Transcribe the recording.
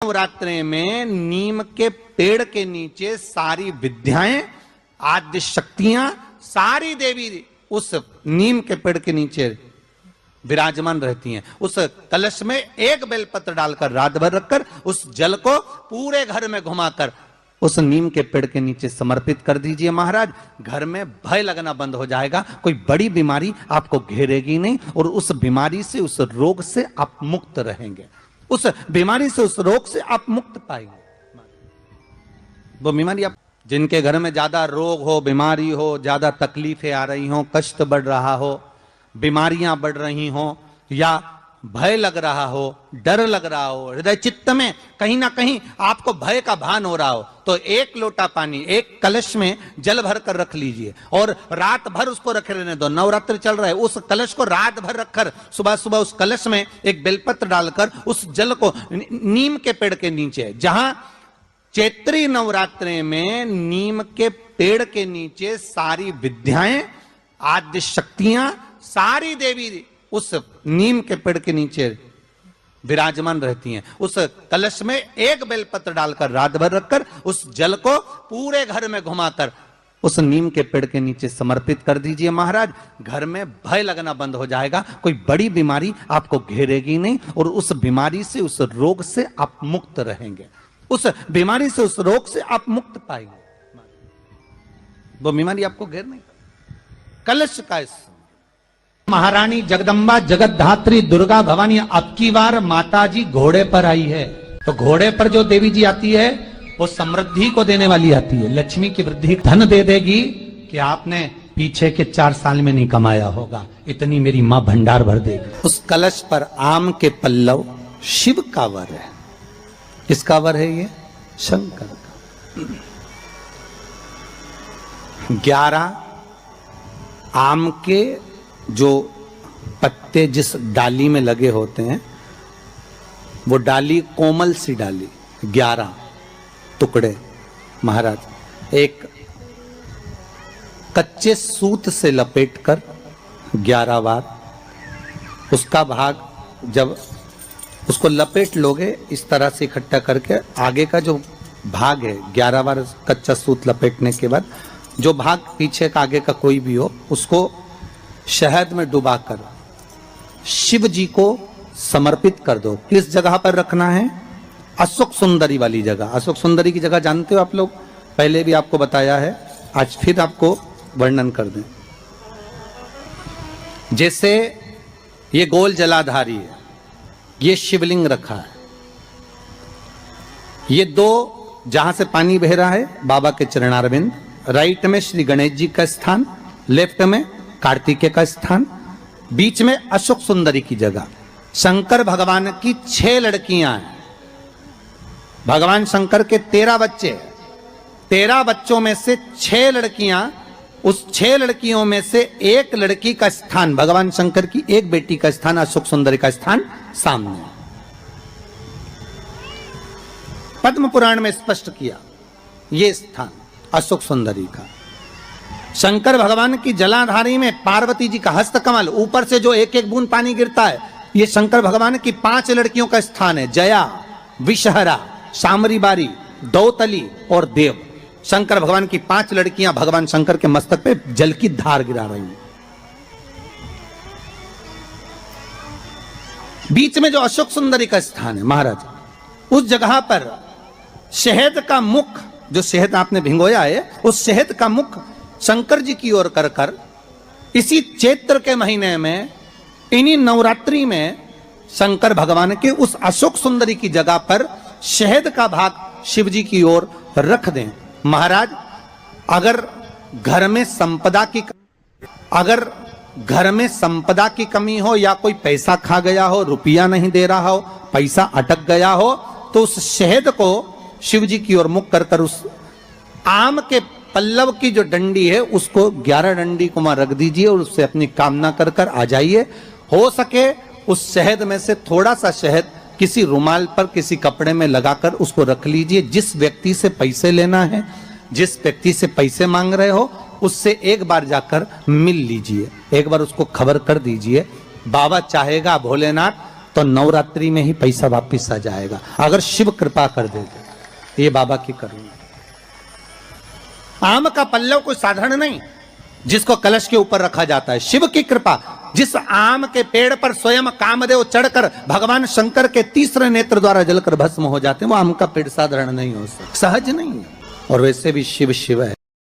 नवरात्रे में नीम के पेड़ के नीचे सारी विद्याएं, आद्य शक्तियां, सारी देवी उस नीम के पेड़ के नीचे विराजमान रहती हैं। उस कलश में एक बेलपत्र डालकर रात भर रखकर उस जल को पूरे घर में घुमाकर उस नीम के पेड़ के नीचे समर्पित कर दीजिए महाराज। घर में भय लगना बंद हो जाएगा, कोई बड़ी बीमारी आपको घेरेगी नहीं और उस बीमारी से, उस रोग से आप मुक्त रहेंगे। उस बीमारी से, उस रोग से आप मुक्त पाएंगे। वो बीमारी आप, जिनके घर में ज्यादा रोग हो, बीमारी हो, ज्यादा तकलीफें आ रही हो, कष्ट बढ़ रहा हो, बीमारियां बढ़ रही हो, या भय लग रहा हो, डर लग रहा हो, हृदय चित्त में कहीं ना कहीं आपको भय का भान हो रहा हो, तो एक लोटा पानी एक कलश में जल भर कर रख लीजिए और रात भर उसको रखे रहने दो। नवरात्र चल रहा है, उस कलश को रात भर रखकर सुबह सुबह उस कलश में एक बेलपत्र डालकर उस जल को नीम के पेड़ के नीचे, जहां चैत्री नवरात्रे में नीम के पेड़ के नीचे सारी विद्याएं, आद्य शक्तियां, सारी देवी उस नीम के पेड़ के नीचे विराजमान रहती हैं। उस कलश में एक बेलपत्र डालकर रात भर रखकर उस जल को पूरे घर में घुमाकर उस नीम के पेड़ के नीचे समर्पित कर दीजिए महाराज। घर में भय लगना बंद हो जाएगा, कोई बड़ी बीमारी आपको घेरेगी नहीं और उस बीमारी से, उस रोग से आप मुक्त रहेंगे। उस बीमारी से, उस रोग से आप मुक्त पाएंगे। वो बीमारी आपको घेर नहीं। कलश का महारानी जगदम्बा जगतधात्री दुर्गा भवानी अब की बार माताजी घोड़े पर आई है। तो घोड़े पर जो देवी जी आती है वो समृद्धि को देने वाली आती है, लक्ष्मी की वृद्धि, धन दे देगी कि आपने पीछे के 4 साल में नहीं कमाया होगा, इतनी मेरी मां भंडार भर देगी। उस कलश पर आम के पल्लव शिव का वर है। किसका वर है ये? शंकर का। 11 आम के जो पत्ते जिस डाली में लगे होते हैं, वो डाली कोमल सी डाली, 11 टुकड़े महाराज एक कच्चे सूत से लपेटकर 11 बार उसका भाग, जब उसको लपेट लोगे इस तरह से इकट्ठा करके, आगे का जो भाग है 11 बार कच्चा सूत लपेटने के बाद जो भाग पीछे का, आगे का कोई भी हो, उसको शहद में डुबाकर शिव जी को समर्पित कर दो। किस जगह पर रखना है? अशोक सुंदरी वाली जगह। अशोक सुंदरी की जगह जानते हो आप लोग, पहले भी आपको बताया है, आज फिर आपको वर्णन कर दें। जैसे ये गोल जलाधारी है, ये शिवलिंग रखा है, ये 2 जहां से पानी बह रहा है बाबा के चरणारविंद, राइट में श्री गणेश जी का स्थान, लेफ्ट में कार्तिकेय का स्थान, बीच में अशोक सुंदरी की जगह। शंकर भगवान की 6 लड़कियां हैं। भगवान शंकर के 13 बच्चे, 13 बच्चों में से 6 लड़कियां, उस 6 लड़कियों में से एक लड़की का स्थान, भगवान शंकर की एक बेटी का स्थान, अशोक सुंदरी का स्थान सामने पद्म पुराण में स्पष्ट किया। ये स्थान अशोक सुंदरी का। शंकर भगवान की जलाधारी में पार्वती जी का हस्त कमल, ऊपर से जो एक एक बूंद पानी गिरता है, ये शंकर भगवान की 5 लड़कियों का स्थान है। जया, विषहरा, शामरीबारी, दौतली और देव। शंकर भगवान की 5 लड़कियां भगवान शंकर के मस्तक पे जल की धार गिरा रही हैं। बीच में जो अशोक सुंदरी का स्थान है महाराज, उस जगह पर शहद का मुख, जो शहद आपने भिंगोया है, उस शहद का मुख शंकर जी की ओर कर कर इसी चैत्र के महीने में, इन्हीं नवरात्रि में शंकर भगवान के उस अशोक सुंदरी की जगह पर शहद का भाग शिव जी की ओर रख दें महाराज। अगर घर में संपदा की कमी हो, या कोई पैसा खा गया हो, रुपया नहीं दे रहा हो, पैसा अटक गया हो, तो उस शहद को शिव जी की ओर मुख कर कर उस आम के पल्लव की जो डंडी है उसको 11 डंडी को वहां रख दीजिए और उससे अपनी कामना कर कर आ जाइए। हो सके उस शहद में से थोड़ा सा शहद किसी रुमाल पर, किसी कपड़े में लगाकर उसको रख लीजिए। जिस व्यक्ति से पैसे लेना है, जिस व्यक्ति से पैसे मांग रहे हो, उससे एक बार जाकर मिल लीजिए, एक बार उसको खबर कर दीजिए। बाबा चाहेगा भोलेनाथ तो नवरात्रि में ही पैसा वापिस आ जाएगा, अगर शिव कृपा कर दे। ये बाबा की करुणा। आम का पल्लव कोई साधारण नहीं जिसको कलश के ऊपर रखा जाता है, शिव की कृपा। जिस आम के पेड़ पर स्वयं कामदेव चढ़कर भगवान शंकर के तीसरे नेत्र द्वारा जलकर भस्म हो जाते हैं, वो आम का पेड़ साधारण नहीं हो सकता, सहज नहीं है। और वैसे भी शिव शिव है।